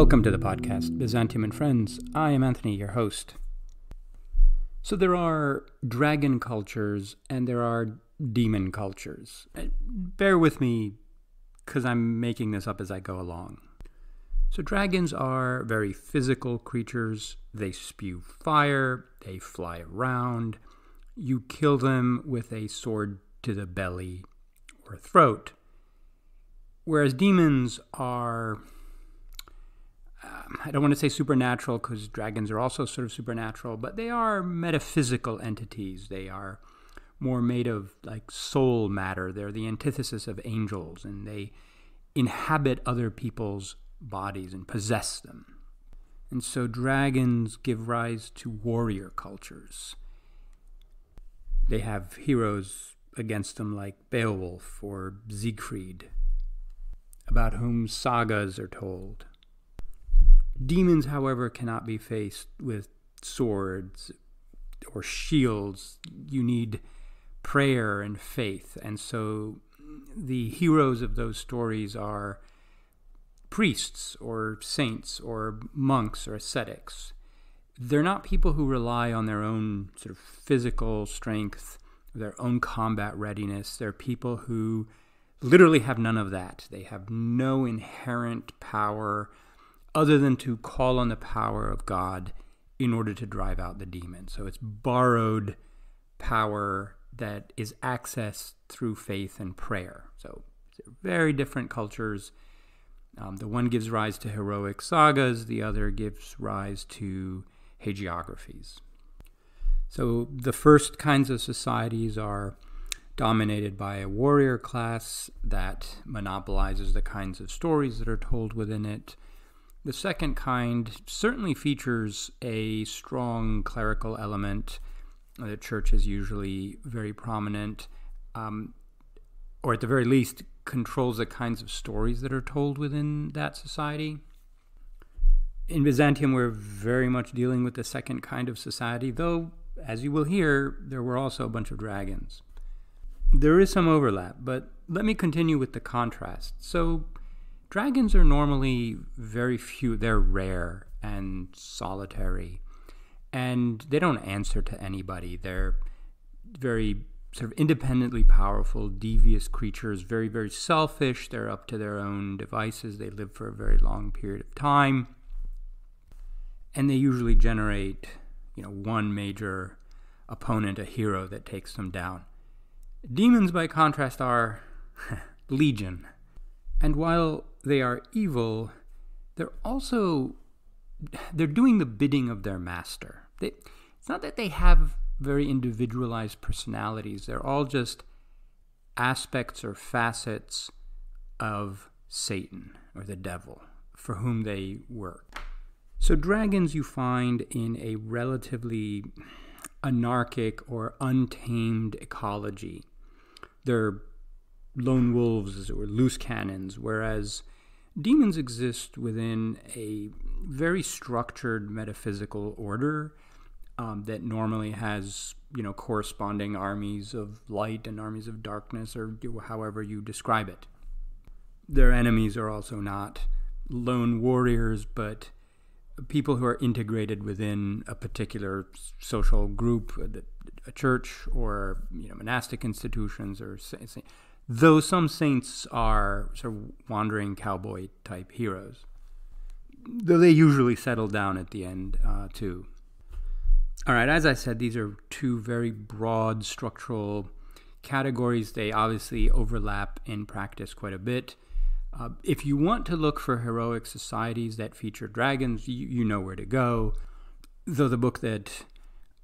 Welcome to the podcast, Byzantium and Friends. I am Anthony, your host. So there are dragon cultures and there are demon cultures. Bear with me, because I'm making this up as I go along. So dragons are very physical creatures. They spew fire, they fly around. You kill them with a sword to the belly or throat. Whereas demons are, I don't want to say supernatural because dragons are also sort of supernatural, but they are metaphysical entities. They are more made of like soul matter. They're the antithesis of angels, and they inhabit other people's bodies and possess them. And so dragons give rise to warrior cultures. They have heroes against them like Beowulf or Siegfried, about whom sagas are told. Demons, however, cannot be faced with swords or shields. You need prayer and faith. And so the heroes of those stories are priests or saints or monks or ascetics. They're not people who rely on their own sort of physical strength, their own combat readiness. They're people who literally have none of that. They have no inherent power other than to call on the power of God in order to drive out the demon. So it's borrowed power that is accessed through faith and prayer. So very different cultures. The one gives rise to heroic sagas, the other gives rise to hagiographies. So the first kinds of societies are dominated by a warrior class that monopolizes the kinds of stories that are told within it. The second kind certainly features a strong clerical element. The church is usually very prominent, or at the very least controls the kinds of stories that are told within that society. In Byzantium, we're very much dealing with the second kind of society, though, as you will hear, there were also a bunch of dragons. There is some overlap, but let me continue with the contrast. So dragons are normally very few. They're rare and solitary, and they don't answer to anybody. They're very sort of independently powerful, devious creatures, very, very selfish. They're up to their own devices. They live for a very long period of time, and they usually generate, one major opponent, a hero that takes them down. Demons, by contrast, are legion. And while they are evil, they're doing the bidding of their master. It's not that they have very individualized personalities. They're all just aspects or facets of Satan or the devil for whom they work. So dragons you find in a relatively anarchic or untamed ecology. They're lone wolves, as it were, loose cannons, whereas demons exist within a very structured metaphysical order that normally has, corresponding armies of light and armies of darkness, or however you describe it. Their enemies are also not lone warriors, but people who are integrated within a particular social group, a church, or monastic institutions, or though some saints are sort of wandering cowboy type heroes, though they usually settle down at the end too. All right, as I said, these are two very broad structural categories. They obviously overlap in practice quite a bit. If you want to look for heroic societies that feature dragons, you know where to go. Though the book that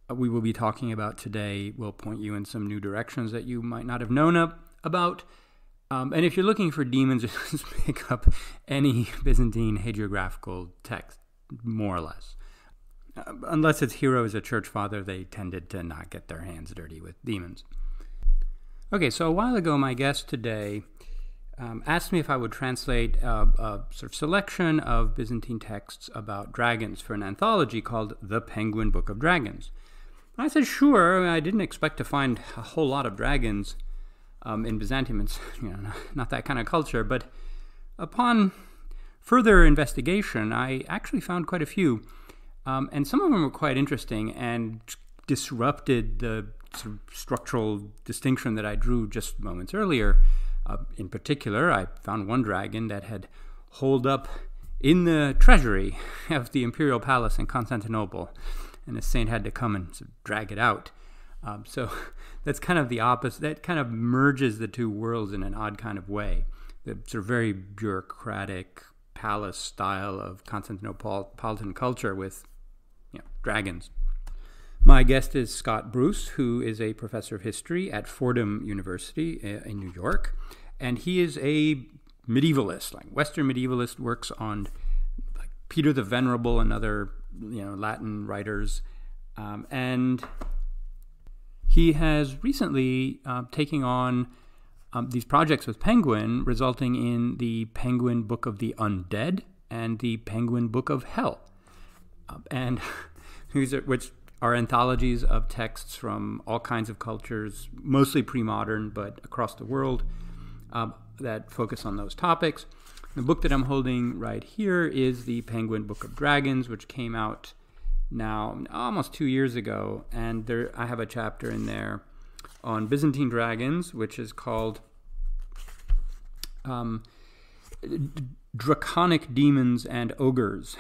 we will be talking about today will point you in some new directions that you might not have known about. And if you're looking for demons, just pick up any Byzantine hagiographical text, more or less. Unless its hero is a church father, they tended to not get their hands dirty with demons. Okay, so a while ago, my guest today asked me if I would translate a sort of selection of Byzantine texts about dragons for an anthology called The Penguin Book of Dragons. I said, sure. I didn't expect to find a whole lot of dragons in Byzantium. It's not that kind of culture, but upon further investigation, I actually found quite a few. And some of them were quite interesting and disrupted the sort of structural distinction that I drew just moments earlier. In particular, I found one dragon that had holed up in the treasury of the imperial palace in Constantinople, and a saint had to come and sort of drag it out. So that's kind of the opposite. That kind of merges the two worlds in an odd kind of way. The sort of very bureaucratic palace style of Constantinopolitan culture with dragons. My guest is Scott Bruce, who is a professor of history at Fordham University in New York, and he is a medievalist, like Western medievalist, works on like Peter the Venerable and other Latin writers, and he has recently taken on these projects with Penguin, resulting in the Penguin Book of the Undead and the Penguin Book of Hell, and which are anthologies of texts from all kinds of cultures, mostly pre-modern, but across the world, that focus on those topics. The book that I'm holding right here is the Penguin Book of Dragons, which came out now almost 2 years ago, and I have a chapter in there on Byzantine dragons, which is called Draconic Demons and Ogres,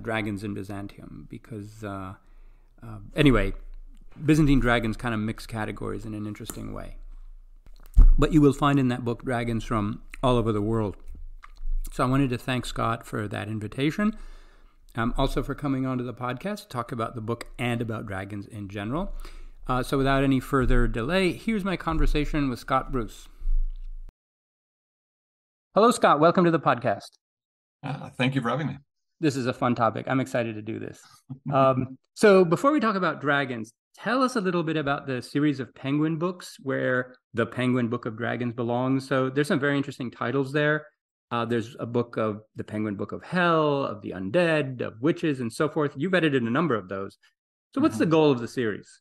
Dragons in Byzantium, because anyway, Byzantine dragons kind of mix categories in an interesting way. But you will find in that book dragons from all over the world. So I wanted to thank Scott for that invitation, also for coming onto the podcast to talk about the book and about dragons in general. So without any further delay, here's my conversation with Scott Bruce. Hello, Scott. Welcome to the podcast. Thank you for having me. This is a fun topic. I'm excited to do this. So before we talk about dragons, tell us a little bit about the series of Penguin books where the Penguin Book of Dragons belongs. So there's some very interesting titles there. There's a book of the Penguin Book of Hell, of the Undead, of Witches, and so forth. You've edited a number of those. So what's the goal of the series?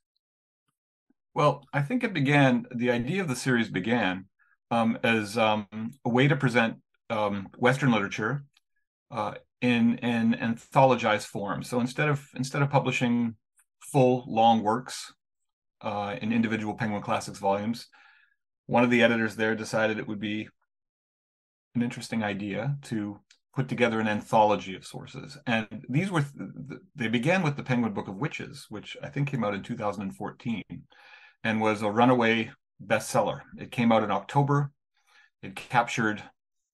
Well, I think the idea of the series began as a way to present Western literature in an anthologized form. So instead of publishing full long works in individual Penguin Classics volumes, one of the editors there decided it would be an interesting idea to put together an anthology of sources. And they began with the Penguin Book of Witches, which I think came out in 2014 and was a runaway bestseller. It came out in October. It captured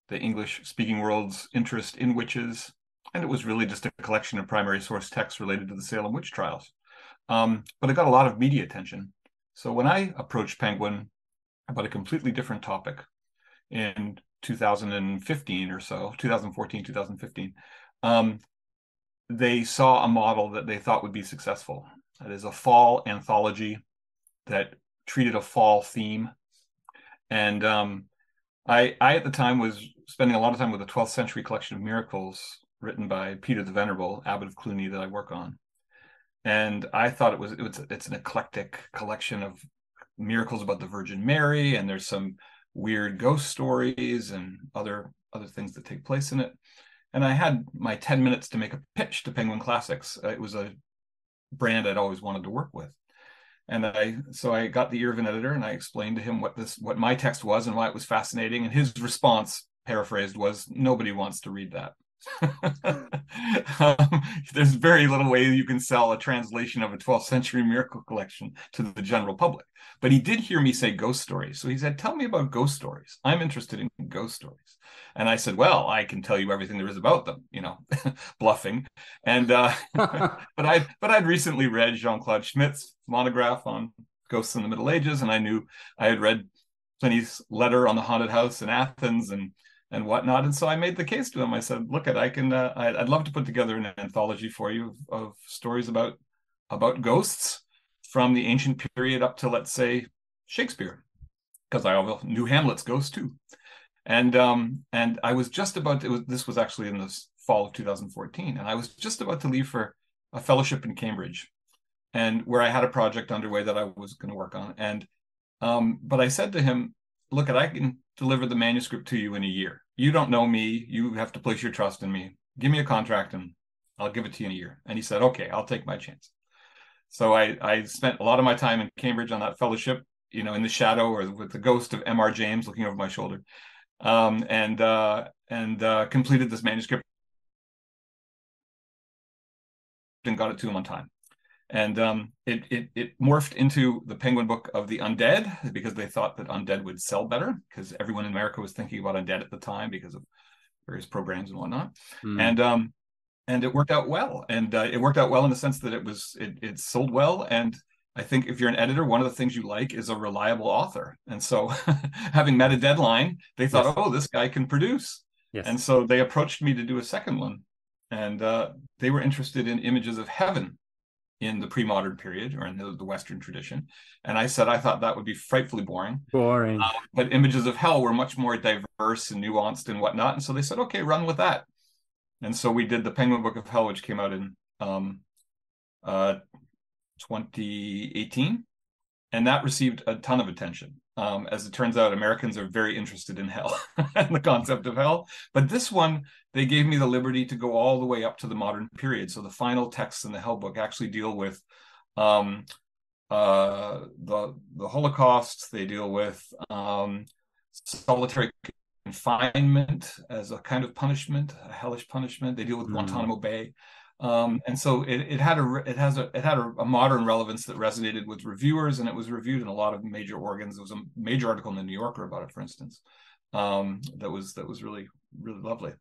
the English-speaking world's interest in witches, and it was really just a collection of primary source texts related to the Salem witch trials. But it got a lot of media attention. So when I approached Penguin about a completely different topic in 2015 or so, 2014, 2015, they saw a model that they thought would be successful. That is a fall anthology that treated a fall theme. And I at the time was spending a lot of time with a 12th century collection of miracles written by Peter the Venerable, Abbot of Cluny, that I work on. And I thought it's an eclectic collection of miracles about the Virgin Mary, and there's some weird ghost stories and other things that take place in it. And I had my 10 minutes to make a pitch to Penguin Classics. It was a brand I'd always wanted to work with. And so I got the ear of an editor, and I explained to him what my text was and why it was fascinating. And his response, paraphrased, was, "Nobody wants to read that." There's very little way you can sell a translation of a 12th century miracle collection to the general public. But he did hear me say ghost stories. So he said, "Tell me about ghost stories. I'm interested in ghost stories." And I said, "Well, I can tell you everything there is about them," bluffing. And but I'd recently read Jean-Claude Schmidt's monograph on ghosts in the Middle Ages, and I knew I had read Pliny's letter on the haunted house in Athens and whatnot. And so I made the case to him. I said, "Look, I'd love to put together an anthology for you of stories about ghosts from the ancient period up to, let's say, Shakespeare, because I knew Hamlet's ghost too." And I was just about this was actually in the fall of 2014, and I was just about to leave for a fellowship in Cambridge, and where I had a project underway that I was going to work on. And but I said to him, "Look, deliver the manuscript to you in a year. You don't know me. You have to place your trust in me. Give me a contract and I'll give it to you in a year. And he said, okay, I'll take my chance. So I spent a lot of my time in Cambridge on that fellowship, in the shadow or with the ghost of M.R. James looking over my shoulder, and completed this manuscript and got it to him on time. And it morphed into the Penguin Book of the Undead because they thought that undead would sell better because everyone in America was thinking about undead at the time because of various programs and whatnot. And it worked out well. And it worked out well in the sense that it sold well. And I think if you're an editor, one of the things you like is a reliable author. And so having met a deadline, they thought, oh, this guy can produce. Yes. And so they approached me to do a second one. And they were interested in images of heaven in the pre-modern period or in the Western tradition. And I said, I thought that would be frightfully boring. But images of hell were much more diverse and nuanced and whatnot. And so they said, okay, run with that. And so we did the Penguin Book of Hell, which came out in 2018. And that received a ton of attention. As it turns out, Americans are very interested in hell and the concept of hell. But this one, they gave me the liberty to go all the way up to the modern period. So the final texts in the Hell book actually deal with the Holocaust. They deal with solitary confinement as a kind of punishment, a hellish punishment. They deal with Guantanamo Bay. And so it had a modern relevance that resonated with reviewers, and it was reviewed in a lot of major organs. There was a major article in the New Yorker about it, for instance, that was really, really lovely.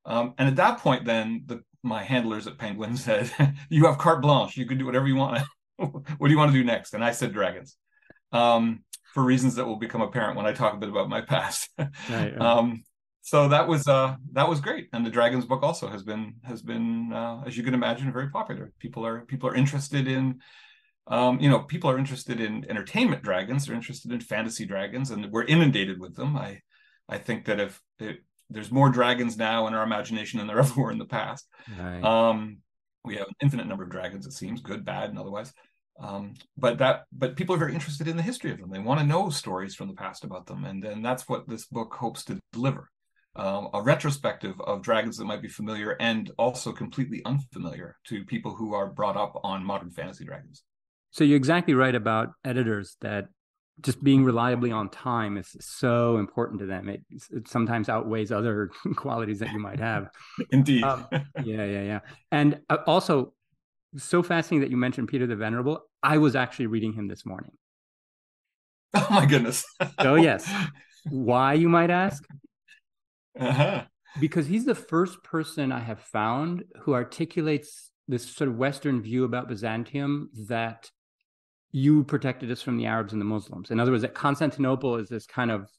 And at that point, then my handlers at Penguin said, "You have carte blanche. You can do whatever you want. What do you want to do next?" And I said, "Dragons," for reasons that will become apparent when I talk a bit about my past. Right. So that was great, and the Dragons book also has been as you can imagine, very popular. People are interested in people are interested in entertainment dragons. They're interested in fantasy dragons, and we're inundated with them. I think that if there's more dragons now in our imagination than there ever were in the past. Right. We have an infinite number of dragons, it seems, good, bad, and otherwise. But people are very interested in the history of them. They want to know stories from the past about them, and that's what this book hopes to deliver. A retrospective of dragons that might be familiar and also completely unfamiliar to people who are brought up on modern fantasy dragons. So you're exactly right about editors, that just being reliably on time is so important to them. It sometimes outweighs other qualities that you might have. Indeed. Yeah. And also, so fascinating that you mentioned Peter the Venerable. I was actually reading him this morning. Oh my goodness. So yes. Why, you might ask? Because he's the first person I have found who articulates this sort of Western view about Byzantium, that you protected us from the Arabs and the Muslims. In other words, that Constantinople is this kind of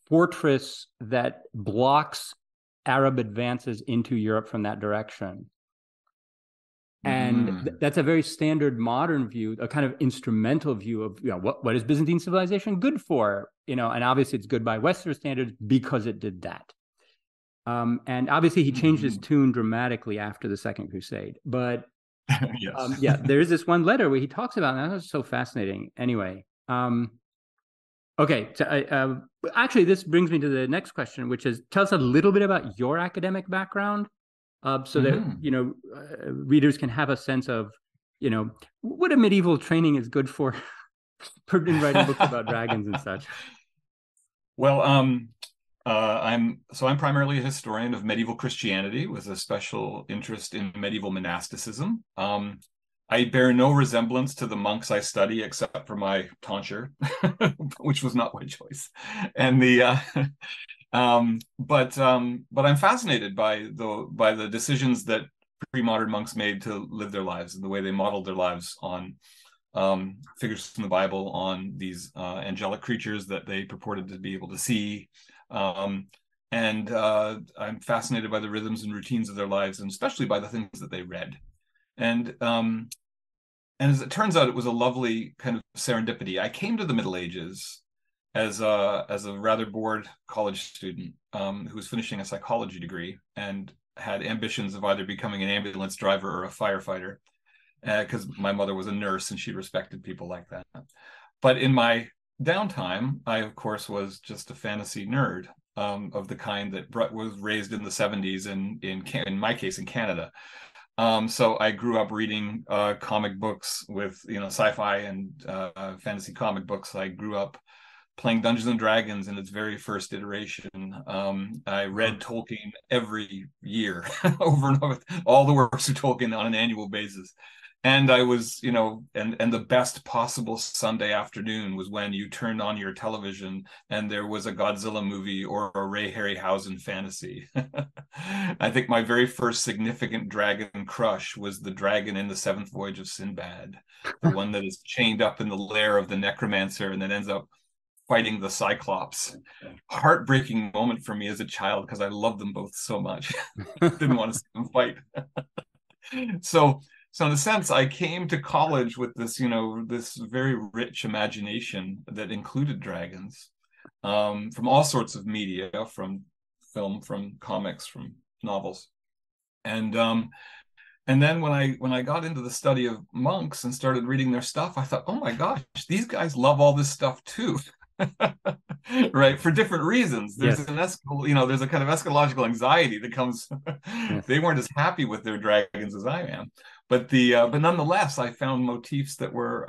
fortress that blocks Arab advances into Europe from that direction. And that's a very standard modern view, a kind of instrumental view of what is Byzantine civilization good for? And obviously it's good by Western standards because it did that. And obviously he changed his tune dramatically after the Second Crusade. But yes. There's this one letter where he talks about, and that was so fascinating. Anyway, okay. So actually, this brings me to the next question, which is, tell us a little bit about your academic background. So that readers can have a sense of what a medieval training is good for in writing books about dragons and such. Well, I'm primarily a historian of medieval Christianity with a special interest in medieval monasticism. I bear no resemblance to the monks I study except for my tonsure, which was not my choice, and but I'm fascinated by the decisions that pre-modern monks made to live their lives and the way they modeled their lives on figures from the Bible, on these angelic creatures that they purported to be able to see. And I'm fascinated by the rhythms and routines of their lives, and especially by the things that they read. And as it turns out, it was a lovely kind of serendipity. I came to the Middle Ages as a rather bored college student who was finishing a psychology degree and had ambitions of either becoming an ambulance driver or a firefighter, because my mother was a nurse and she respected people like that. But in my downtime, I of course was just a fantasy nerd, of the kind that was raised in the 70s in my case in Canada. So I grew up reading comic books with, sci-fi and fantasy comic books. I grew up playing Dungeons and Dragons in its very first iteration. I read Tolkien every year over and over, all the works of Tolkien on an annual basis. And I was, and the best possible Sunday afternoon was when you turned on your television and there was a Godzilla movie or a Ray Harryhausen fantasy. I think my very first significant dragon crush was the dragon in the Seventh Voyage of Sinbad, the one that is chained up in the lair of the necromancer and then ends up fighting the Cyclops. Heartbreaking moment for me as a child because I loved them both so much. Didn't want to see them fight. So in a sense, I came to college with this, this very rich imagination that included dragons, from all sorts of media, from film, from comics, from novels. And then when I got into the study of monks and started reading their stuff, I thought, oh my gosh, these guys love all this stuff too. Right, for different reasons. There's Yes. there's a kind of eschatological anxiety that comes. Yes. They weren't as happy with their dragons as I am, but nonetheless, I found motifs that were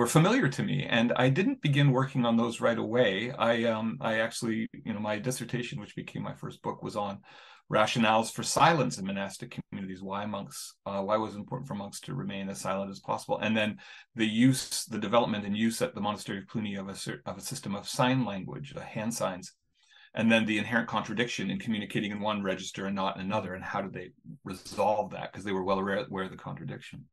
familiar to me, and I didn't begin working on those right away. I actually, my dissertation, which became my first book, was on rationales for silence in monastic communities. Why was it important for monks to remain as silent as possible, and then the development and use at the monastery of Cluny of a system of sign language, hand signs, and then the inherent contradiction in communicating in one register and not in another, and how did they resolve that, because they were well aware of the contradiction.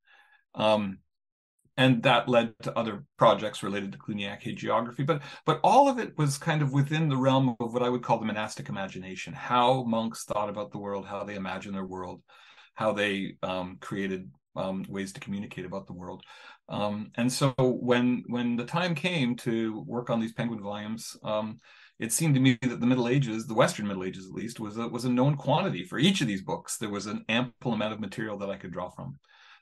And that led to other projects related to Cluniac geography, but all of it was kind of within the realm of what I would call the monastic imagination, how monks thought about the world, how they imagined their world, how they created ways to communicate about the world. And so when the time came to work on these Penguin volumes, it seemed to me that the Middle Ages, the Western Middle Ages at least, was a known quantity for each of these books. There was an ample amount of material that I could draw from.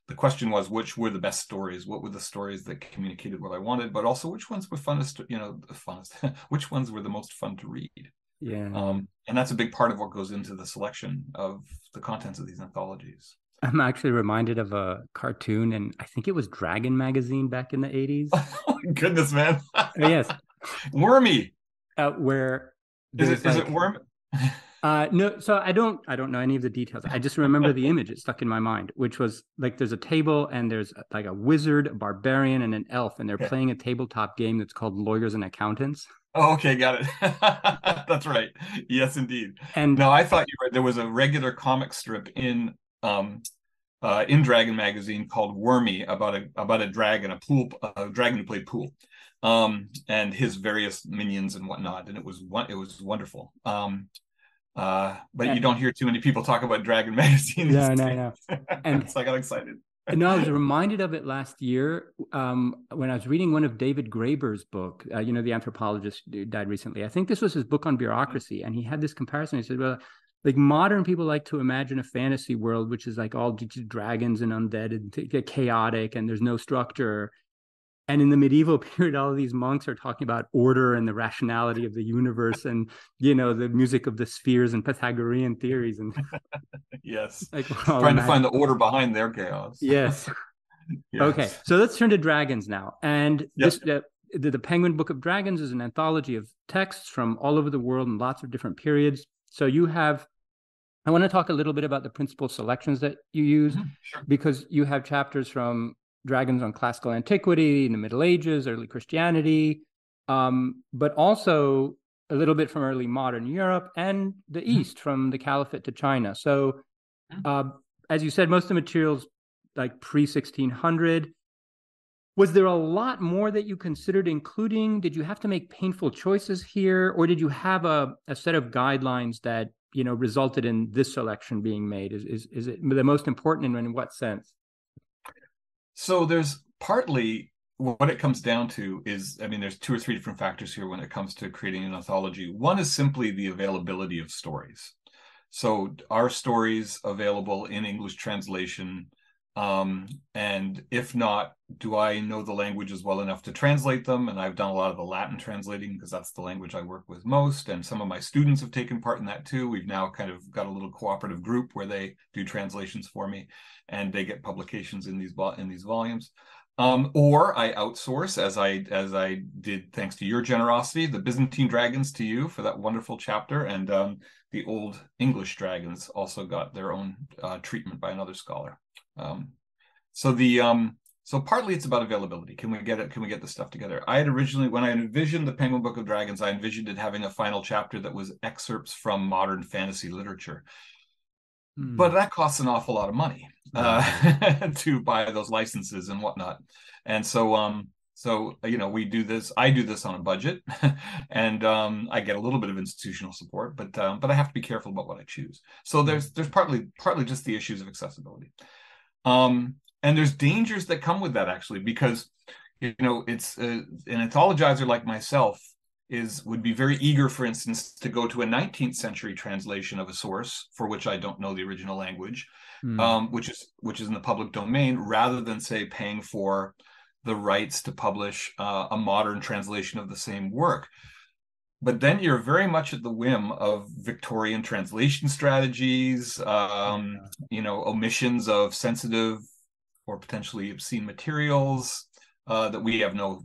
The question was, which were the best stories? What were the stories that communicated what I wanted, but also which ones were funnest, the funnest, which ones were the most fun to read? Yeah. And that's a big part of what goes into the selection of the contents of these anthologies. I'm actually reminded of a cartoon, and I think it was Dragon magazine back in the 80s. Oh my goodness, man. Yes. Wormy. Where Is it worm? No, so I don't know any of the details. I just remember the image. It stuck in my mind, which was like there's a table and there's like a wizard, a barbarian, and an elf, and they're playing a tabletop game that's called Lawyers and Accountants. Oh, okay, got it. That's right. Yes, indeed. And no, I thought you were there was a regular comic strip in Dragon magazine called Wormy about a dragon, a dragon who played pool, and his various minions and whatnot, and it was wonderful. But you don't hear too many people talk about Dragon magazine. No. And so I got excited. No, I was reminded of it last year when I was reading one of David Graeber's book, the anthropologist who died recently. I think this was his book on bureaucracy. And he had this comparison. He said, well, like modern people like to imagine a fantasy world, which is like all dragons and undead and chaotic and there's no structure. And in the medieval period, all of these monks are talking about order and the rationality of the universe and, the music of the spheres and Pythagorean theories. And yes, like, trying to find the order behind their chaos. Yes. Yes. Okay, so let's turn to dragons now. And this, the Penguin Book of Dragons is an anthology of texts from all over the world in lots of different periods. So I want to talk a little bit about the principal selections that you use, because you have chapters from dragons on classical antiquity, in the Middle Ages, early Christianity, but also a little bit from early modern Europe and the East, from the Caliphate to China. So as you said, most of the materials like pre-1600. Was there a lot more that you considered including? Did you have to make painful choices here? Or did you have a set of guidelines that, resulted in this selection being made? Is it the most important, and in what sense? So there's partly what it comes down to is, there's 2 or 3 different factors here when it comes to creating an anthology. One is simply the availability of stories. So are stories available in English translation And if not, do I know the languages well enough to translate them? And I've done a lot of the Latin translating because that's the language I work with most. And some of my students have taken part in that too. We've now kind of got a little cooperative group where they do translations for me, and they get publications in these volumes. Or I outsource, as I did thanks to your generosity, the Byzantine dragons to you for that wonderful chapter, and the Old English dragons also got their own treatment by another scholar. So partly it's about availability. Can we get it? Can we get the stuff together? I had originally, when I envisioned the Penguin Book of Dragons, I envisioned it having a final chapter that was excerpts from modern fantasy literature. But that costs an awful lot of money to buy those licenses and whatnot. And so we do this. I do this on a budget, and I get a little bit of institutional support, but I have to be careful about what I choose. So there's partly just the issues of accessibility. And there's dangers that come with that, actually, because it's an anthologizer like myself would be very eager, for instance, to go to a 19th century translation of a source for which I don't know the original language, which is in the public domain, rather than, say, paying for the rights to publish a modern translation of the same work. But then you're very much at the whim of Victorian translation strategies, omissions of sensitive or potentially obscene materials that we have no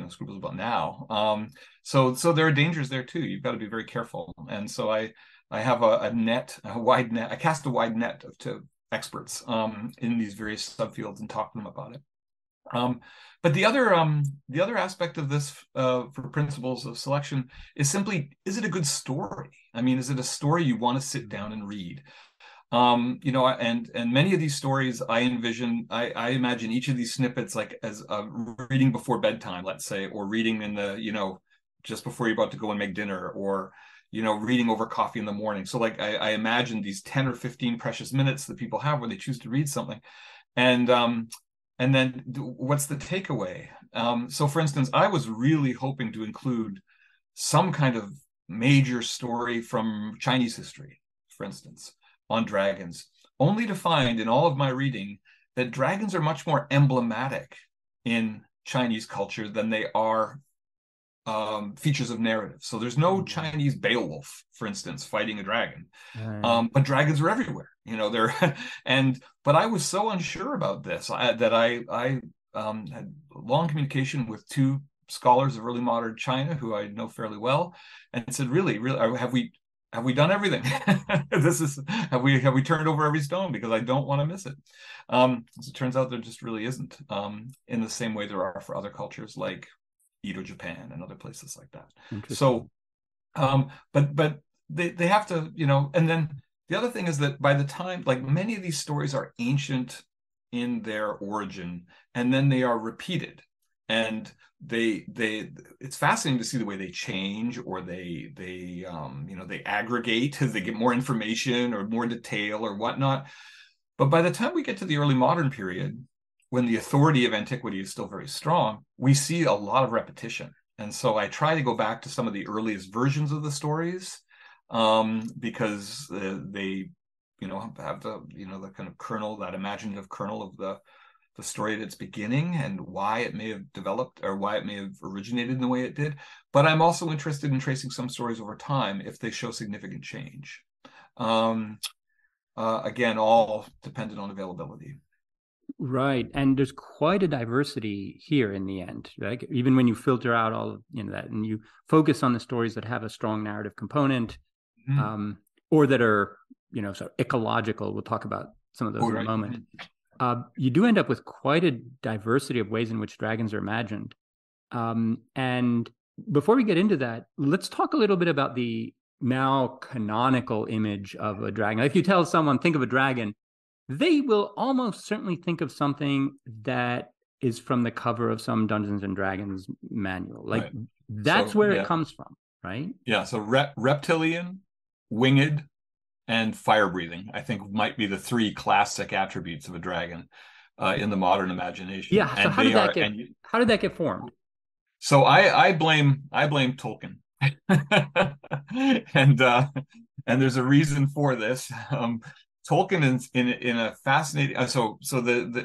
scruples about now. So there are dangers there too. You've got to be very careful. And so I have a wide net. I cast a wide net to experts in these various subfields and talk to them about it. But the other aspect of this for principles of selection is simply, is it a good story? I mean, is it a story you want to sit down and read? And many of these stories I imagine each of these snippets like as reading before bedtime, let's say, or reading in the, just before you're about to go and make dinner, or, reading over coffee in the morning. So like, I imagine these 10 or 15 precious minutes that people have where they choose to read something. And then what's the takeaway? So for instance, I was really hoping to include some kind of major story from Chinese history, for instance, on dragons, only to find in all of my reading that dragons are much more emblematic in Chinese culture than they are features of narrative. So there's no Chinese Beowulf, for instance, fighting a dragon, but dragons are everywhere. But I was so unsure about this that I had long communication with two scholars of early modern China who I know fairly well, and said, really, have we done everything? Have we turned over every stone? Because I don't want to miss it. As it turns out, there just really isn't, in the same way there are for other cultures like Edo Japan and other places like that. So, but they have to, and then the other thing is that by the time, like, many of these stories are ancient in their origin, and then they are repeated. And it's fascinating to see the way they change, or they aggregate as they get more information or more detail or whatnot. But by the time we get to the early modern period, when the authority of antiquity is still very strong, we see a lot of repetition. And so I try to go back to some of the earliest versions of the stories, because they have the kind of kernel, that imaginative kernel of the story at its beginning, and why it may have developed or why it may have originated in the way it did. But I'm also interested in tracing some stories over time if they show significant change. Again, all dependent on availability. Right. And there's quite a diversity here in the end, right? Even when you filter out all of that, and you focus on the stories that have a strong narrative component, or that are, sort of ecological. We'll talk about some of those in a moment. You do end up with quite a diversity of ways in which dragons are imagined. And before we get into that, let's talk a little bit about the now canonical image of a dragon. If you tell someone, think of a dragon, they will almost certainly think of something that is from the cover of some Dungeons and Dragons manual. Like, that's where it comes from, right? Yeah. So reptilian, winged, and fire breathing, I think, might be the three classic attributes of a dragon in the modern imagination. Yeah. So how did that get formed? So I blame Tolkien, and there's a reason for this. Tolkien in a fascinating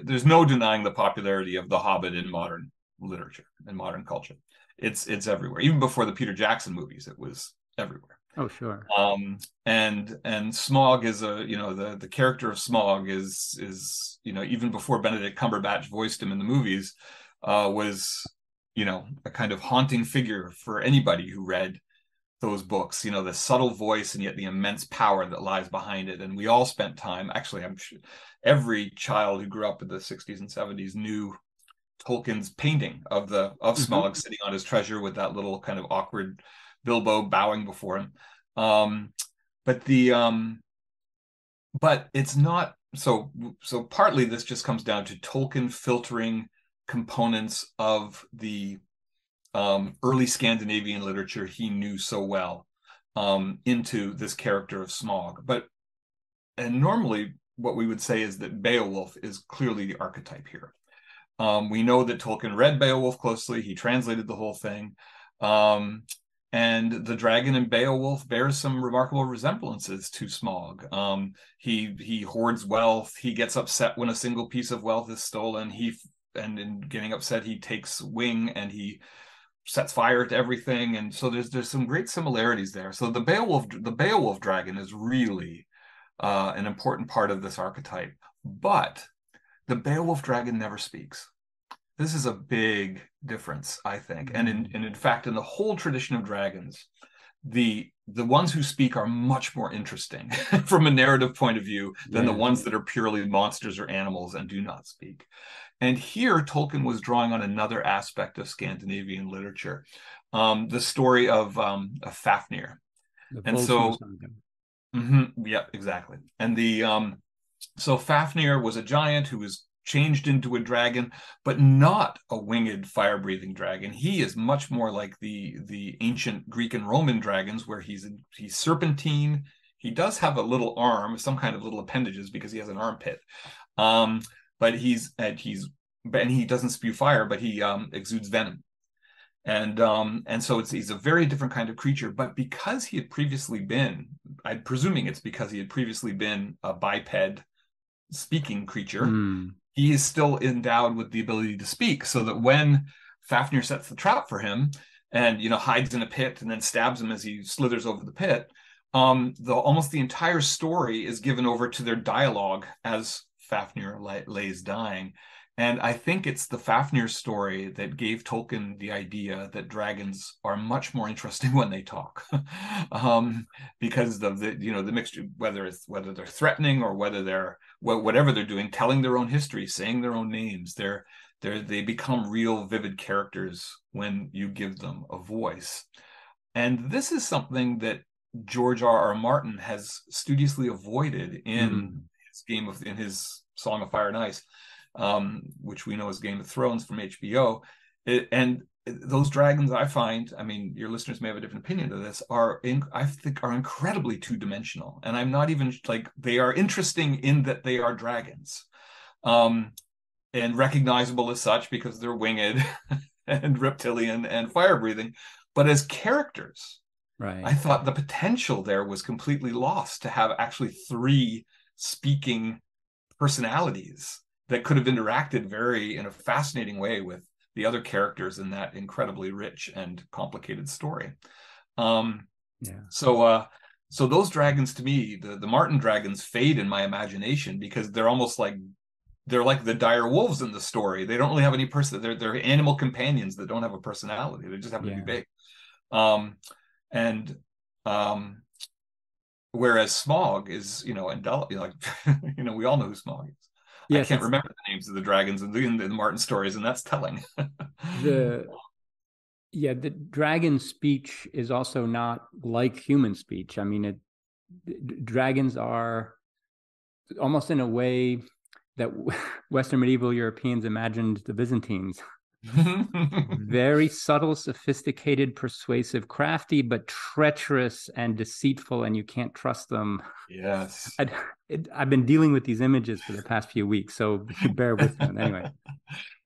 there's no denying the popularity of The Hobbit in modern literature and modern culture. It's everywhere. Even before the Peter Jackson movies, it was everywhere. Oh, sure. And Smaug is the character of Smaug is even before Benedict Cumberbatch voiced him in the movies, was a kind of haunting figure for anybody who read those books, the subtle voice and yet the immense power that lies behind it. And we all spent time, actually, I'm sure every child who grew up in the 60s and 70s knew Tolkien's painting of Smaug sitting on his treasure with that little kind of awkward Bilbo bowing before him. But it's not so partly this just comes down to Tolkien filtering components of the early Scandinavian literature he knew so well into this character of Smaug. And normally what we would say is that Beowulf is clearly the archetype here. We know that Tolkien read Beowulf closely. He translated the whole thing. And the dragon in Beowulf bears some remarkable resemblances to Smaug. He hoards wealth. He gets upset when a single piece of wealth is stolen. And in getting upset, he takes wing and he sets fire to everything. And so there's some great similarities there. So the Beowulf dragon is really an important part of this archetype. But the Beowulf dragon never speaks. This is a big difference, I think. And in fact, in the whole tradition of dragons, the ones who speak are much more interesting from a narrative point of view than the ones that are purely monsters or animals and do not speak. And here, Tolkien was drawing on another aspect of Scandinavian literature, the story of Fafnir. And so, yeah, exactly. And so Fafnir was a giant who was changed into a dragon, but not a winged fire-breathing dragon. He is much more like the ancient Greek and Roman dragons, where he's serpentine. He does have a little arm, some kind of little appendages, because he has an armpit. But he doesn't spew fire, but he exudes venom. And so he's a very different kind of creature. But because he had previously been, I'm presuming it's because he had previously been a biped speaking creature, he is still endowed with the ability to speak, so that when Fafnir sets the trap for him and hides in a pit and then stabs him as he slithers over the pit, almost the entire story is given over to their dialogue as Fafnir lays dying. And I think it's the Fafnir story that gave Tolkien the idea that dragons are much more interesting when they talk, because of the mixture, whether they're threatening or whatever they're doing, telling their own history, saying their own names, they become real vivid characters when you give them a voice. And this is something that George R.R. Martin has studiously avoided in his Song of Fire and Ice, which we know as Game of Thrones from HBO. And those dragons, I find, I mean, your listeners may have a different opinion of this, I think are incredibly two-dimensional. And I'm not even they are interesting in that they are dragons, and recognizable as such because they're winged and reptilian and fire-breathing. But as characters, right, I thought the potential there was completely lost to have actually three speaking personalities that could have interacted in a fascinating way with the other characters in that incredibly rich and complicated story. So those dragons, to me, the Martin dragons, fade in my imagination because they're almost like the dire wolves in the story. They don't really have any person. They're animal companions that don't have a personality. They just happen to be big. Whereas Smaug is, we all know who Smaug is. Yes, I can't remember the names of the dragons in the Martin stories, and that's telling. The dragon speech is also not like human speech. I mean, dragons are almost in a way that Western medieval Europeans imagined the Byzantines. Very subtle, sophisticated, persuasive, crafty, but treacherous and deceitful, and you can't trust them. Yes. I've been dealing with these images for the past few weeks, so bear with me. Anyway.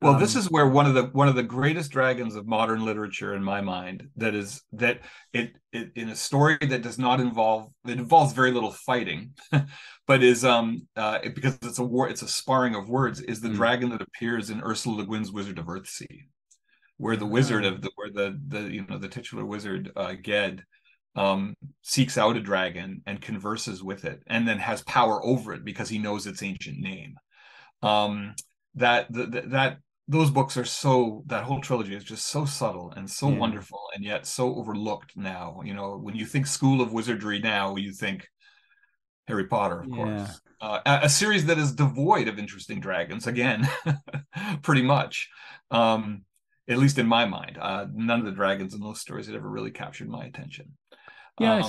Well, this is where one of the greatest dragons of modern literature, in my mind, it in a story that does not involve it involves very little fighting, but is because it's a sparring of words, is the dragon that appears in Ursula Le Guin's Wizard of Earthsea, where the wizard of the where the titular wizard Ged seeks out a dragon and converses with it, and then has power over it because he knows its ancient name. Um, that those books are that whole trilogy is just so subtle and so wonderful, and yet so overlooked now. When you think School of Wizardry now, you think Harry Potter, of course. A series that is devoid of interesting dragons, again, pretty much. At least in my mind, none of the dragons in those stories had ever really captured my attention. I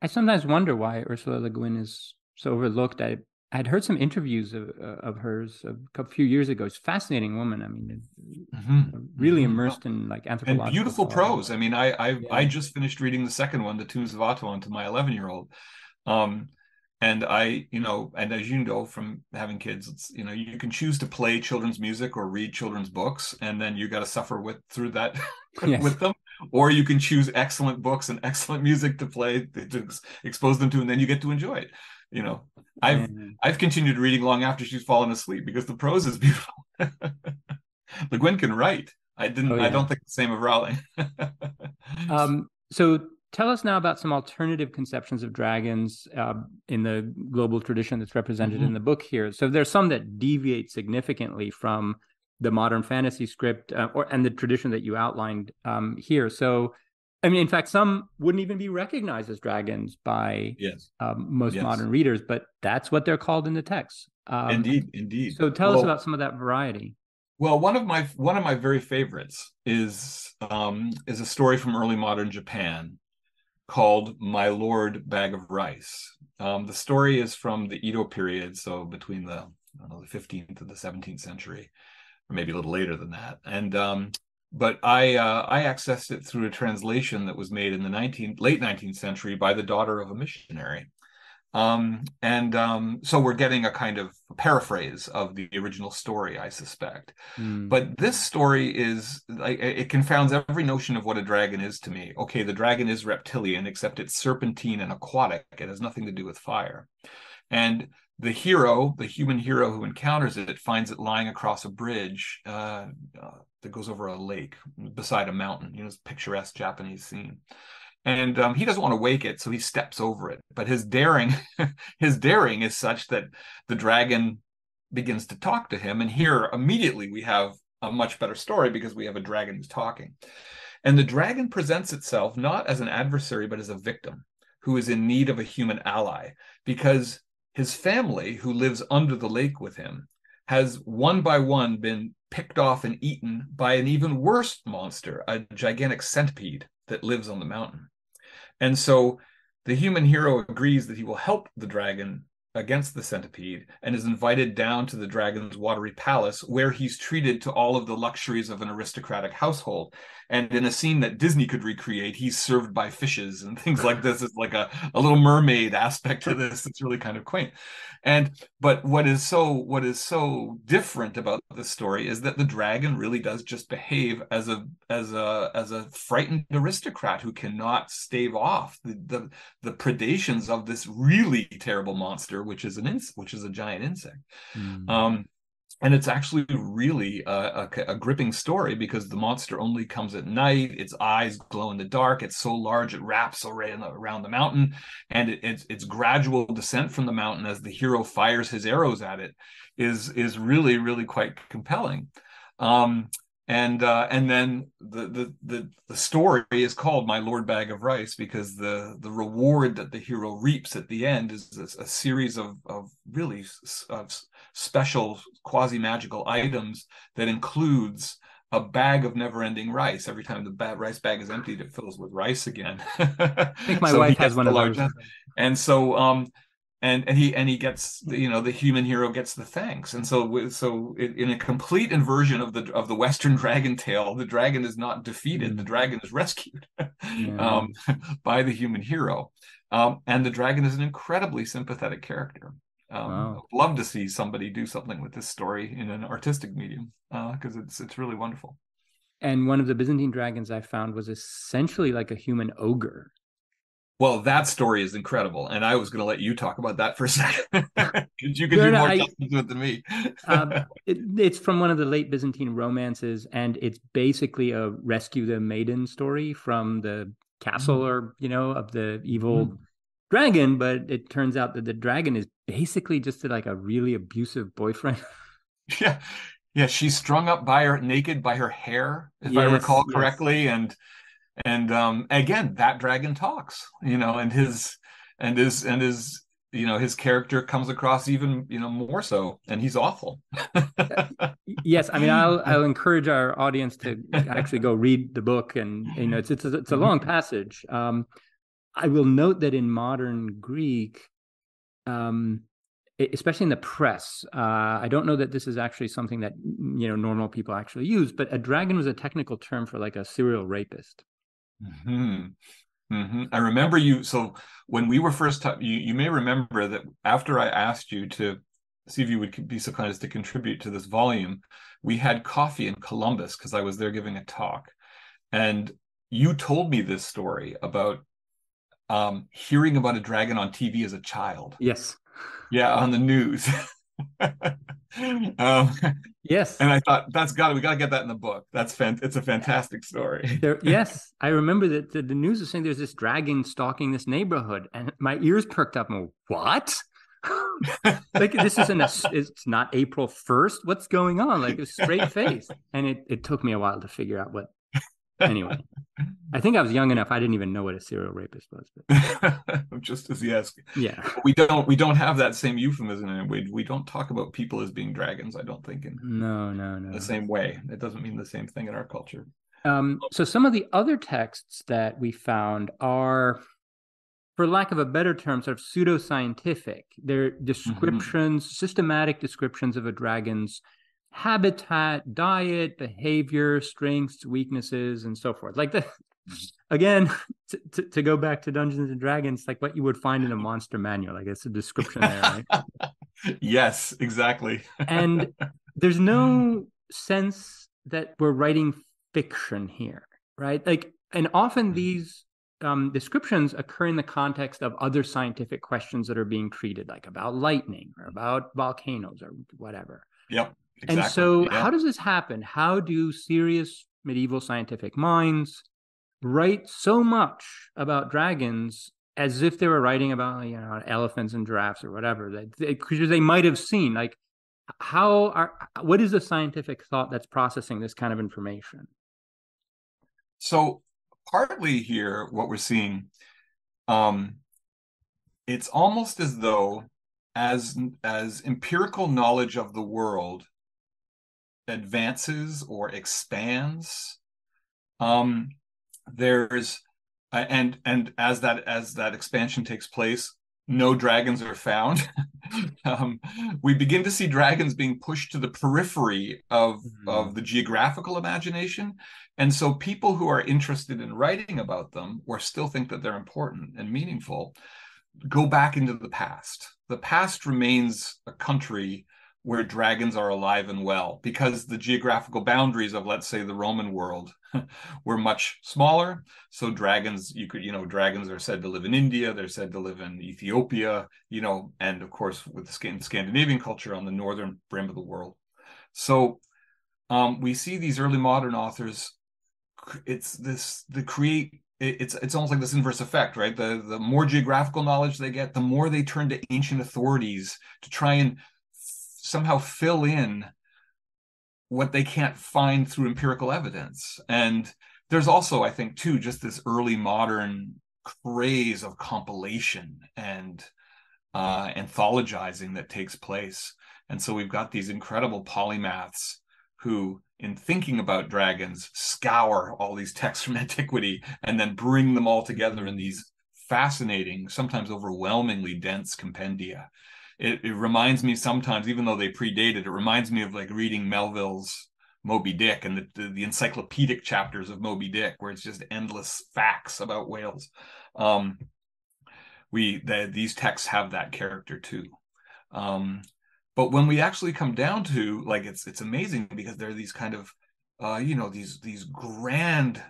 sometimes wonder why Ursula Le Guin is so overlooked. I'd heard some interviews of hers a few years ago. She's a fascinating woman. I mean, really immersed in like anthropological and beautiful thought. prose. I mean, I just finished reading the second one, The Tombs of Atuan, to my 11-year-old. And and as you know from having kids, it's, you can choose to play children's music or read children's books, and then you got to suffer through that with them. Or you can choose excellent books and excellent music to play, to expose them to, and then you get to enjoy it. I've continued reading long after she's fallen asleep because the prose is beautiful. Le Guin can write. I don't think the same of Rowling. So tell us now about some alternative conceptions of dragons in the global tradition that's represented in the book here. So there's some that deviate significantly from the modern fantasy script and the tradition that you outlined here. So, I mean, in fact, some wouldn't even be recognized as dragons by most modern readers, but that's what they're called in the text. Indeed. So tell us about some of that variety. Well, one of my very favorites is a story from early modern Japan called My Lord Bag of Rice. The story is from the Edo period, so between the 15th and the 17th century, or maybe a little later than that. And but I accessed it through a translation that was made in the late 19th century by the daughter of a missionary. So we're getting a kind of paraphrase of the original story, I suspect. But this story is it confounds every notion of what a dragon is to me. Okay, the dragon is reptilian, except it's serpentine and aquatic. It has nothing to do with fire. And the human hero who encounters it, finds it lying across a bridge that goes over a lake beside a mountain. It's a picturesque Japanese scene. And he doesn't want to wake it, so he steps over it. But his daring is such that the dragon begins to talk to him. And here, immediately, we have a much better story because we have a dragon who's talking. And the dragon presents itself not as an adversary, but as a victim who is in need of a human ally, because his family, who lives under the lake with him, has one by one been picked off and eaten by an even worse monster, a gigantic centipede that lives on the mountain. And so the human hero agrees that he will help the dragon against the centipede and is invited down to the dragon's watery palace, where he's treated to all of the luxuries of an aristocratic household. And in a scene that Disney could recreate, he's served by fishes and things like this. It's like a little mermaid aspect to this. It's really kind of quaint. But what is so different about this story is that the dragon really does just behave as a frightened aristocrat who cannot stave off the predations of this really terrible monster, which is a giant insect. And it's actually really a gripping story because the monster only comes at night. Its eyes glow in the dark. It's so large it wraps around the mountain, and its gradual descent from the mountain as the hero fires his arrows at it is really, really quite compelling. And then the story is called My Lord Bag of Rice because the reward that the hero reaps at the end is a series of really special quasi-magical items that includes a bag of never-ending rice. Every time the rice bag is emptied, it fills with rice again. I think my wife has one of those. And so and he gets, the human hero gets the thanks. And so in a complete inversion of the Western dragon tale, the dragon is not defeated. The dragon is rescued by the human hero. And the dragon is an incredibly sympathetic character. Wow. I'd love to see somebody do something with this story in an artistic medium, because it's really wonderful. And one of the Byzantine dragons I found was essentially like a human ogre. Well, that story is incredible, and I was going to let you talk about that for a second, because you could No, do no, more justice to it than me. it's from one of the late Byzantine romances, and it's basically a rescue the maiden story from the castle, or of the evil dragon. But it turns out that the dragon is basically just like a really abusive boyfriend. Yeah, yeah, she's strung up by her naked by her hair, if I Yes, recall yes. correctly, and again, that dragon talks, and his his character comes across even more so, and he's awful. Yes, I mean, I'll encourage our audience to actually go read the book, and it's a long passage. I will note that in modern Greek, um, especially in the press, I don't know that this is actually something that normal people actually use, but a dragon was a technical term for like a serial rapist. Mhm. I remember you. So when we were first, you may remember that after I asked you to see if you would be so kind as to contribute to this volume, we had coffee in Columbus because I was there giving a talk, and you told me this story about hearing about a dragon on TV as a child. Yes, Yeah, on the news. um, yes. and I thought we got to get that in the book. It's a fantastic story. Yes, I remember that the news was saying there's this dragon stalking this neighborhood, and my ears perked up. And what? Like this isn't it's not April 1st. What's going on? Like it's straight face, and it took me a while to figure out what. Anyway, I think I was young enough. I didn't even know what a serial rapist was. But Just as yes, yeah, we don't have that same euphemism, and we don't talk about people as being dragons. I don't think in no, no, the no. same way. It doesn't mean the same thing in our culture. So some of the other texts that we found are, for lack of a better term, sort of pseudoscientific. They're Mhm. descriptions, systematic descriptions of a dragon's habitat, diet, behavior, strengths, weaknesses, and so forth. Like again, to go back to Dungeons and Dragons, like what you would find in a monster manual. Like it's a description there, right? Yes, exactly. And there's no sense that we're writing fiction here, right? Like, and often these descriptions occur in the context of other scientific questions that are being treated, like about lightning or about volcanoes or whatever. Yep, And exactly. so, Yeah. how does this happen? How do serious medieval scientific minds write so much about dragons as if they were writing about elephants and giraffes or whatever that creatures they might have seen? Like, what is the scientific thought that's processing this kind of information? So partly here, what we're seeing, um, it's almost as though as empirical knowledge of the world advances or expands, um, there's and as that expansion takes place, no dragons are found. We begin to see dragons being pushed to the periphery of the geographical imagination, and so people who are interested in writing about them or still think that they're important and meaningful go back into the past. The past remains a country where dragons are alive and well because the geographical boundaries of, let's say, the Roman world were much smaller. So dragons are said to live in India, they're said to live in Ethiopia, and of course with the Scandinavian culture on the northern brim of the world. So we see these early modern authors. It's almost like this inverse effect, right? The more geographical knowledge they get, the more they turn to ancient authorities to try and somehow fill in what they can't find through empirical evidence. And there's also, I think, too, just this early modern craze of compilation and anthologizing that takes place. And so we've got these incredible polymaths who, in thinking about dragons, scour all these texts from antiquity and then bring them all together in these fascinating, sometimes overwhelmingly dense compendia. It reminds me sometimes, even though they predated, it reminds me of like reading Melville's Moby Dick and the encyclopedic chapters of Moby Dick, where it's just endless facts about whales. These texts have that character too. But when we actually come down to, like, it's amazing because there are these kind of these grand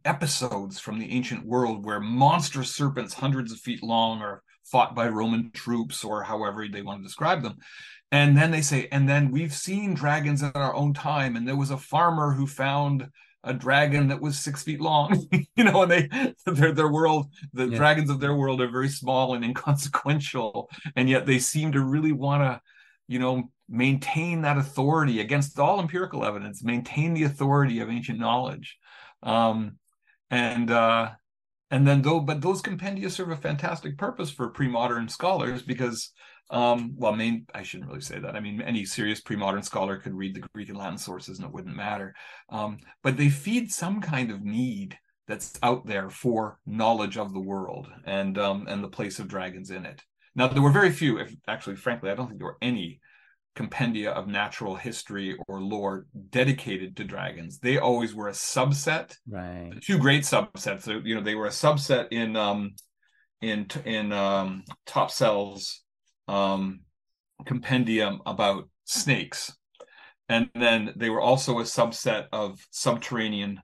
episodes from the ancient world where monstrous serpents hundreds of feet long are fought by Roman troops, or however they want to describe them. And then they say, and then we've seen dragons in our own time, and there was a farmer who found a dragon that was 6 feet long. And their world, the Yeah. dragons of their world are very small and inconsequential, and yet they seem to really want to, maintain that authority against all empirical evidence, maintain the authority of ancient knowledge. Um, and then but those compendia serve a fantastic purpose for pre-modern scholars because, I shouldn't really say that. I mean, any serious pre-modern scholar could read the Greek and Latin sources and it wouldn't matter. But they feed some kind of need that's out there for knowledge of the world and the place of dragons in it. Now, there were very few, frankly, I don't think there were any compendia of natural history or lore dedicated to dragons. They always were a subset, Right. two great subsets. So, they were a subset in Topsell's compendium about snakes, and then they were also a subset of subterranean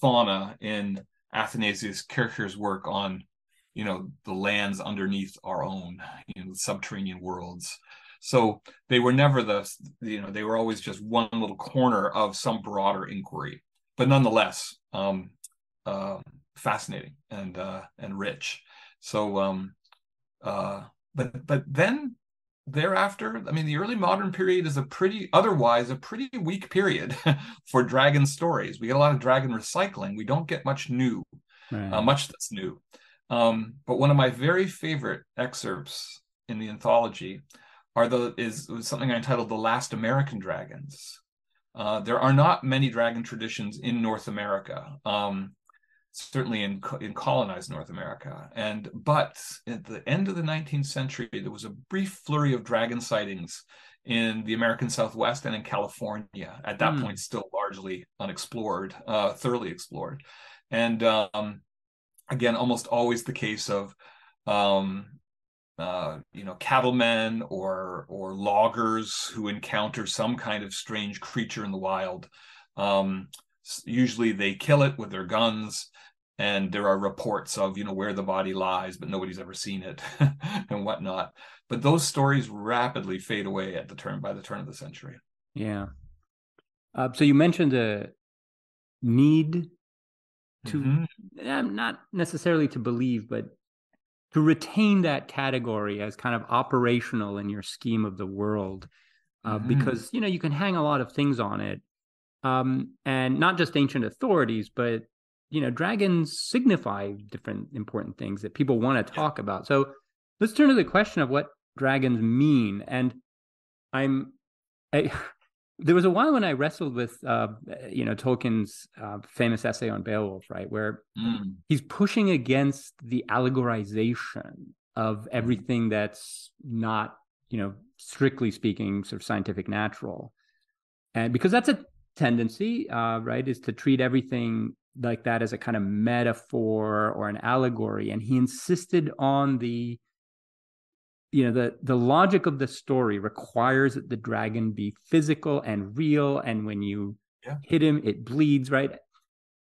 fauna in Athanasius Kircher's work on the lands underneath our own, the subterranean worlds. So they were never they were always just one little corner of some broader inquiry, but nonetheless fascinating and rich. So but then thereafter, I mean, the early modern period is otherwise a pretty weak period for dragon stories. We get a lot of dragon recycling. We don't get much new, Right. much that's new. But one of my very favorite excerpts in the anthology was something I entitled "The Last American Dragons." There are not many dragon traditions in North America, certainly in colonized North America. But at the end of the 19th century, there was a brief flurry of dragon sightings in the American Southwest and in California. At that point, still largely unexplored, thoroughly explored, and again, almost always the case of cattlemen or loggers who encounter some kind of strange creature in the wild. Usually they kill it with their guns, and there are reports of where the body lies, but nobody's ever seen it and whatnot. But those stories rapidly fade away by the turn of the century. Yeah. So you mentioned the need to not necessarily to believe, but to retain that category as kind of operational in your scheme of the world, because you can hang a lot of things on it, and not just ancient authorities, but dragons signify different important things that people want to talk about. So let's turn to the question of what dragons mean. And there was a while when I wrestled with, Tolkien's famous essay on Beowulf, right, where he's pushing against the allegorization of everything that's not, strictly speaking, sort of scientific natural. And because that's a tendency, right, is to treat everything like that as a kind of metaphor or an allegory. And he insisted on the logic of the story requires that the dragon be physical and real, and when you hit him, it bleeds, right?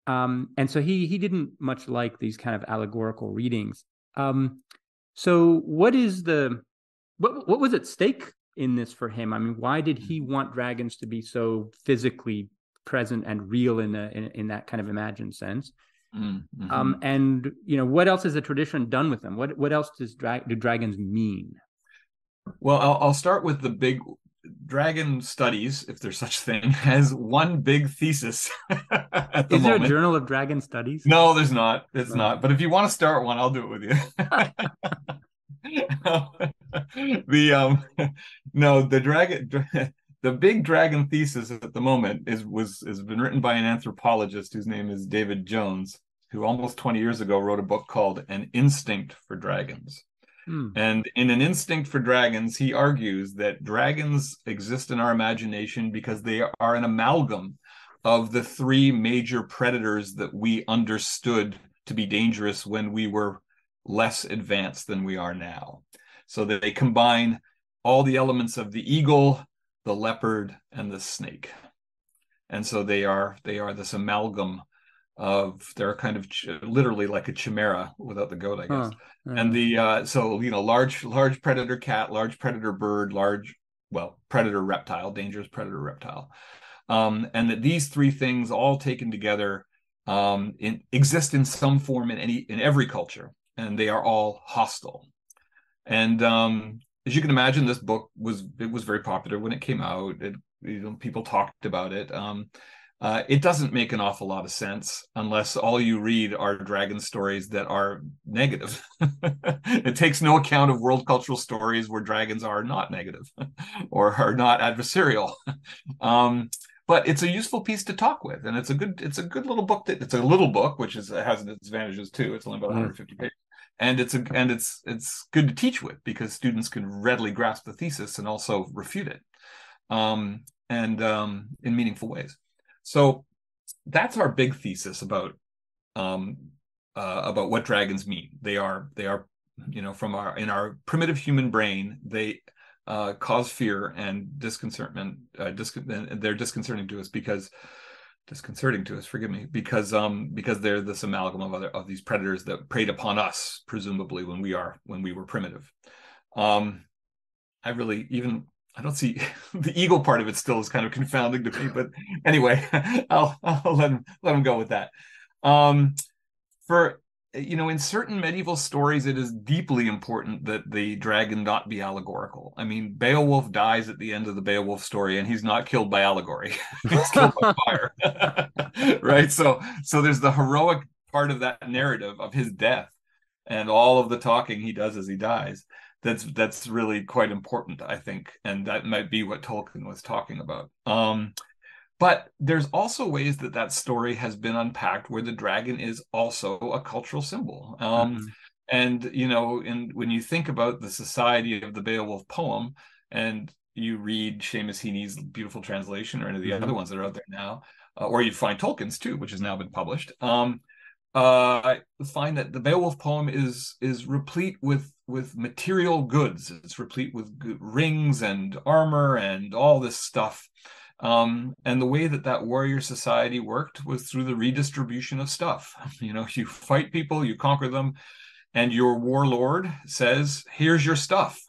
And so he didn't much like these kind of allegorical readings. So what was at stake in this for him? I mean, why did he want dragons to be so physically present and real in that kind of imagined sense? And what else has the tradition done with them? What else do dragons mean? Well, I'll start with the big dragon studies, if there's such thing, has one big thesis at the moment. Is there a Journal of Dragon Studies? No, there's not. It's not. But if you want to start one, I'll do it with you. The big dragon thesis at the moment has been written by an anthropologist whose name is David Jones, who almost 20 years ago wrote a book called An Instinct for Dragons. And in An Instinct for Dragons, he argues that dragons exist in our imagination because they are an amalgam of the three major predators that we understood to be dangerous when we were less advanced than we are now. So that they combine all the elements of the eagle, the leopard, and the snake. And so they are this amalgam of, they're kind of literally like a chimera without the goat, I guess. Huh. And Yeah. the so large predator cat, large predator bird, large, well, predator reptile, dangerous predator reptile. And that these three things all taken together exist in some form in every culture, and they are all hostile. And as you can imagine, this book was very popular when it came out. People talked about it. It doesn't make an awful lot of sense unless all you read are dragon stories that are negative. It takes no account of world cultural stories where dragons are not negative or are not adversarial. Um, but it's a useful piece to talk with, and it's a good little book. It's a little book, which has its advantages too. It's only about Yeah. 150 pages, and it's good to teach with because students can readily grasp the thesis and also refute it, and in meaningful ways. So that's our big thesis um, about what dragons mean. They are from our in our primitive human brain, they cause fear and disconcertment. They're disconcerting to us. Forgive me, because they're this amalgam of these predators that preyed upon us, presumably when we were primitive. Um, I really even I don't see the eagle part of it still is kind of confounding to me, but anyway, I'll let him go with that. Um, for in certain medieval stories, it is deeply important that the dragon not be allegorical. I mean, Beowulf dies at the end of the Beowulf story, and he's not killed by allegory; he's killed by fire, right? So there's the heroic part of that narrative of his death, and all of the talking he does as he dies. That's really quite important, I think, and that might be what Tolkien was talking about. But there's also ways that story has been unpacked where the dragon is also a cultural symbol. Mhm. And when you think about the society of the Beowulf poem, and you read Seamus Heaney's beautiful translation or any of the other Mhm. ones that are out there now, or you find Tolkien's too, which has now been published. Find that the Beowulf poem is replete with material goods. It's replete with rings and armor and all this stuff. And the way that warrior society worked was through the redistribution of stuff. You fight people, you conquer them, and your warlord says, "Here's your stuff.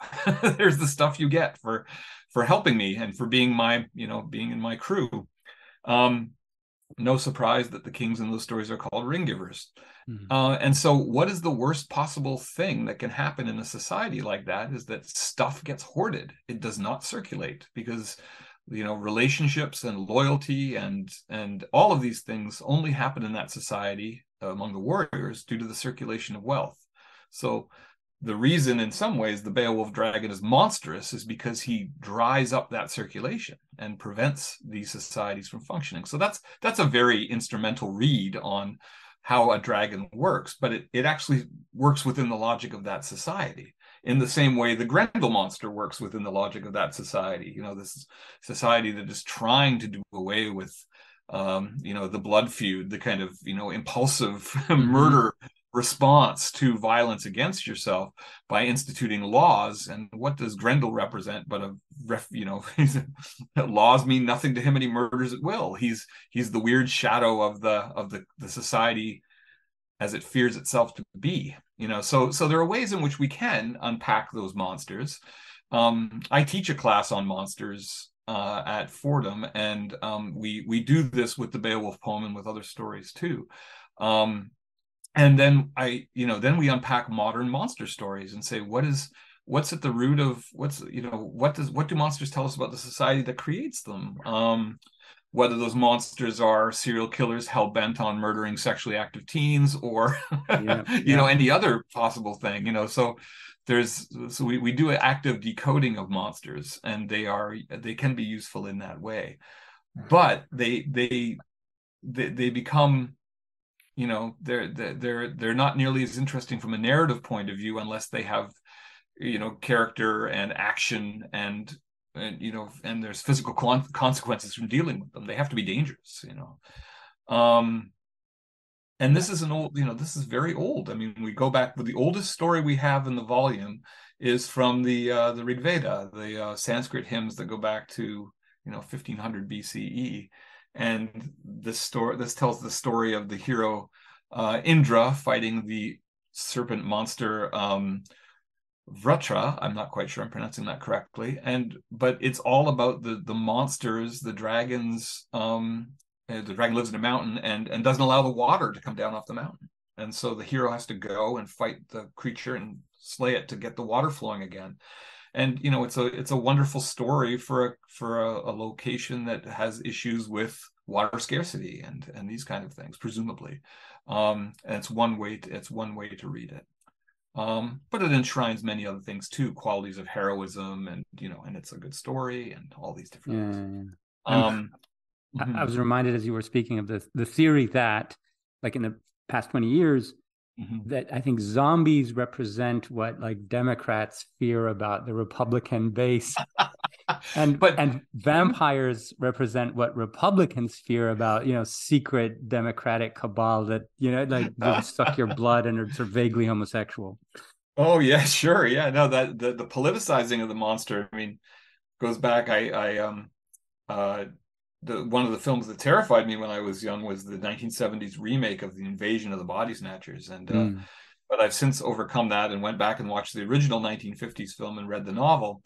There's the stuff you get for helping me and for being being in my crew." Um, no surprise that the kings in those stories are called ring givers. Mhm. And so, what is the worst possible thing that can happen in a society like that is that stuff gets hoarded. It does not circulate because, relationships and loyalty and all of these things only happen in that society among the warriors due to the circulation of wealth. So, the reason in some ways the Beowulf dragon is monstrous is because he dries up that circulation and prevents these societies from functioning. So that's a very instrumental read on how a dragon works, but it actually works within the logic of that society in the same way the Grendel monster works within the logic of that society. This society that is trying to do away with the blood feud, the kind of impulsive Mhm. murder response to violence against yourself by instituting laws. And what does Grendel represent but laws mean nothing to him and he murders at will. He's the weird shadow of the society as it fears itself to be. So there are ways in which we can unpack those monsters. I teach a class on monsters at Fordham, and we do this with the Beowulf poem and with other stories too. Um, and then we unpack modern monster stories and say what's at the root of what do monsters tell us about the society that creates them. Whether those monsters are serial killers hell-bent on murdering sexually active teens or Yeah. Yeah. any other possible thing. We do an active decoding of monsters, and they can be useful in that way, but they become they're not nearly as interesting from a narrative point of view unless they have character and action and there's physical consequences from dealing with them. They have to be dangerous. um and Yeah. this is very old. I mean, we go back with the oldest story we have in the volume is from the Rig Veda, the Sanskrit hymns that go back to 1500 BCE, and this tells the story of the hero Indra fighting the serpent monster Vratra. I'm not quite sure I'm pronouncing that correctly, but it's all about the monsters, the dragons. The dragon lives in a mountain and doesn't allow the water to come down off the mountain, and so the hero has to go and fight the creature and slay it to get the water flowing again. And it's a wonderful story for a location that has issues with water scarcity and these kind of things, presumably. And it's one way to read it. But it enshrines many other things too, qualities of heroism, and it's a good story and all these different things. I was reminded as you were speaking of the theory that, like in the past 20 years, that I think zombies represent what like Democrats fear about the Republican base, and vampires represent what Republicans fear about secret Democratic cabal that like will suck your blood and are sort of vaguely homosexual. Oh yeah, sure, yeah. No, that the politicizing of the monster, I mean, goes back. One of the films that terrified me when I was young was the 1970s remake of The Invasion of the Body Snatchers, and but I've since overcome that and went back and watched the original 1950s film and read the novel.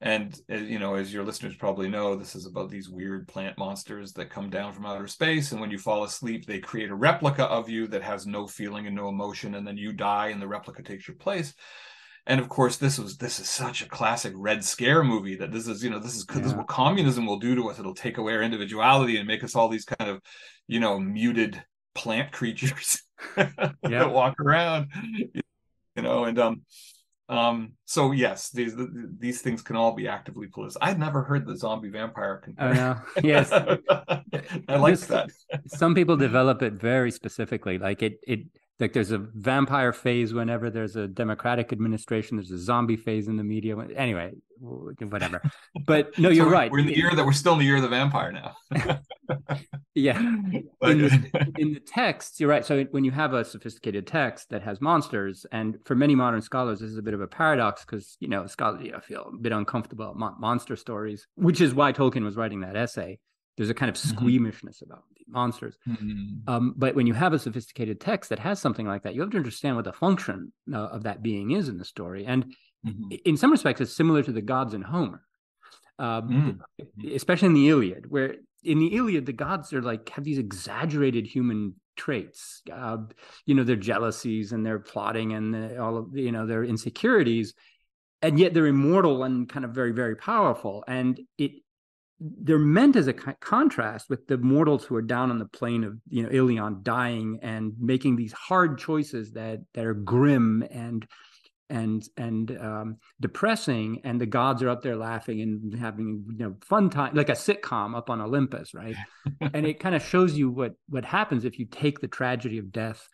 And as your listeners probably know, this is about these weird plant monsters that come down from outer space, and when you fall asleep, they create a replica of you that has no feeling and no emotion, and then you die, and the replica takes your place. And of course, this is such a classic Red Scare movie that this is what communism will do to us. It'll take away our individuality and make us all these kind of, muted plant creatures that walk around, so yes, these things can all be actively politicized. I'd never heard the zombie vampire comparison. Yes. I like that. Some people develop it very specifically, like like there's a vampire phase whenever there's a democratic administration. There's a zombie phase in the media. Anyway, whatever. But no, you're right. We're still in the year of the vampire now. Yeah. In the text, you're right. So when you have a sophisticated text that has monsters, and for many modern scholars, this is a bit of a paradox because, scholars feel a bit uncomfortable about monster stories, which is why Tolkien was writing that essay. There's a kind of squeamishness about monsters. But when you have a sophisticated text that has something like that, you have to understand what the function of that being is in the story. And in some respects, it's similar to the gods in Homer, especially in the Iliad, where in the Iliad, the gods are have these exaggerated human traits, their jealousies and their plotting and all of their insecurities, and yet they're immortal and kind of very, very powerful. And they're meant as a contrast with the mortals who are down on the plane of Ilion, dying and making these hard choices that are grim and depressing, and the gods are up there laughing and having fun time, like a sitcom up on Olympus, right? And it kind of shows you what happens if you take the tragedy of death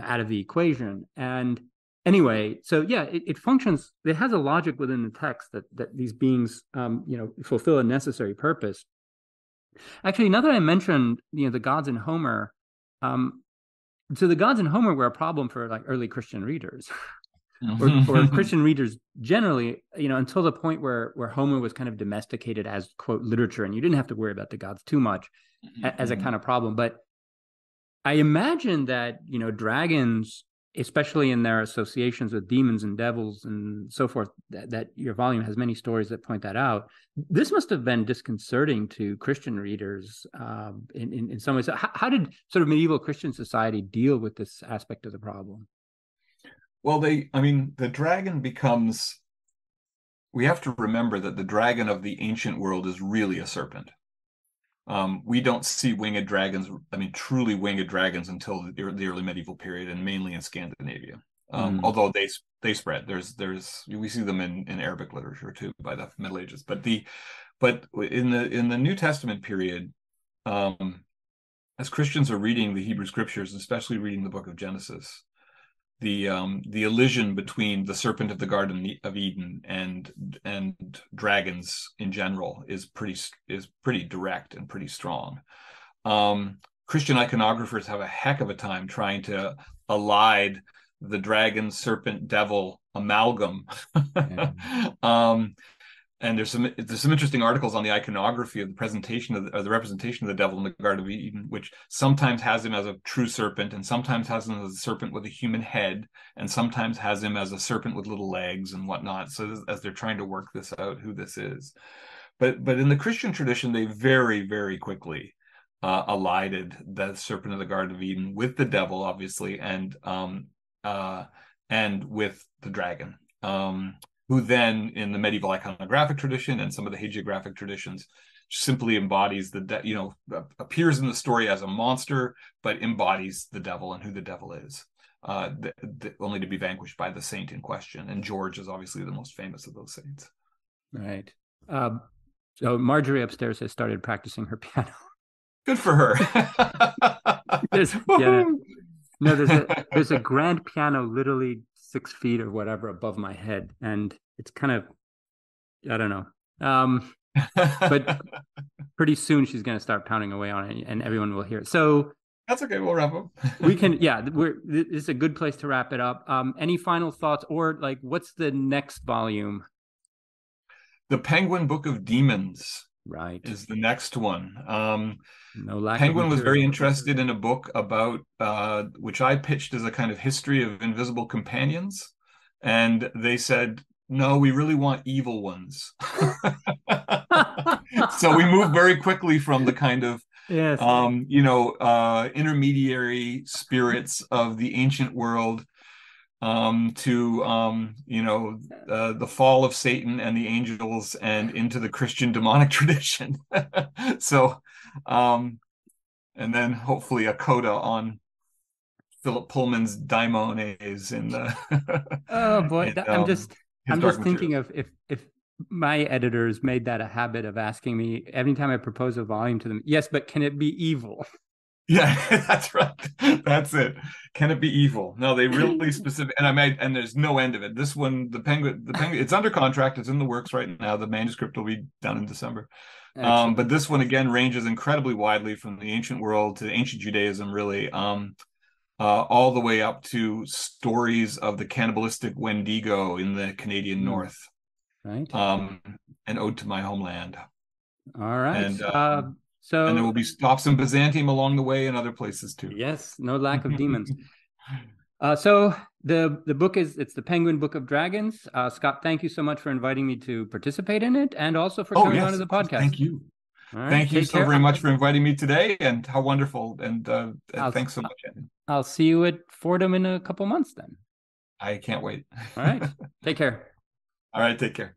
out of the equation. And anyway, so yeah, it functions. It has a logic within the text that these beings, fulfill a necessary purpose. Actually, now that I mentioned, the gods in Homer, so the gods in Homer were a problem for early Christian readers, or Christian readers generally, until the point where Homer was kind of domesticated as quote literature, and you didn't have to worry about the gods too much as a kind of problem. But I imagine that dragons, especially in their associations with demons and devils and so forth, that your volume has many stories that point that out. This must have been disconcerting to Christian readers in some ways. How did sort of medieval Christian society deal with this aspect of the problem? Well, the dragon becomes, we have to remember that the dragon of the ancient world is really a serpent. We don't see winged dragons, truly winged dragons, until the early medieval period, and mainly in Scandinavia. Although they spread. We see them in Arabic literature too by the Middle Ages. But in the New Testament period, as Christians are reading the Hebrew Scriptures, especially reading the book of Genesis, the elision between the serpent of the Garden of Eden and dragons in general is pretty direct and pretty strong. Christian iconographers have a heck of a time trying to elide the dragon, serpent, devil amalgam. Yeah. um, and there's some interesting articles on the iconography of the presentation of the representation of the devil in the Garden of Eden, which sometimes has him as a true serpent, and sometimes has him as a serpent with a human head, and sometimes has him as a serpent with little legs and whatnot. So as they're trying to work this out, who this is, but in the Christian tradition, they very, very quickly elided the serpent of the Garden of Eden with the devil, obviously, and with the dragon. Who then, in the medieval iconographic tradition and some of the hagiographic traditions, simply embodies appears in the story as a monster, but embodies the devil and who the devil is, only to be vanquished by the saint in question. And George is obviously the most famous of those saints. Right. So Marjorie upstairs has started practicing her piano. Good for her. There's a grand piano literally 6 feet or whatever above my head, and it's kind of, I don't know, but pretty soon she's going to start pounding away on it, and everyone will hear it. So that's okay. We'll wrap up. We can, this is a good place to wrap it up. Any final thoughts, or like, what's the next volume? The Penguin Book of Demons. Right. Is the next one. No lack Penguin was very interested in a book about which I pitched as a kind of history of invisible companions, and they said, no, we really want evil ones. So we moved very quickly from the kind of intermediary spirits of the ancient world to the fall of Satan and the angels, and into the Christian demonic tradition. So and then hopefully a coda on Philip Pullman's daimones in the oh boy, I'm just thinking of if my editors made that a habit of asking me every time I propose a volume to them, yes, but can it be evil? Yeah, that's right. That's it. Can it be evil? No, they really specific, and there's no end of it. This one, the penguin, it's under contract. It's in the works right now. The manuscript will be done in December. But this one again ranges incredibly widely from the ancient world to ancient Judaism, really, all the way up to stories of the cannibalistic Wendigo in the Canadian North, right? An ode to my homeland. All right. And and there will be stops in Byzantium along the way and other places too. Yes, no lack of demons. So the book it's the Penguin Book of Dragons. Scott, thank you so much for inviting me to participate in it, and also for coming onto the podcast. Thank you. Right, thank you so very much for inviting me today, and how wonderful. And thanks so much, Andy. I'll see you at Fordham in a couple months then. I can't wait. All right. Take care. All right. Take care.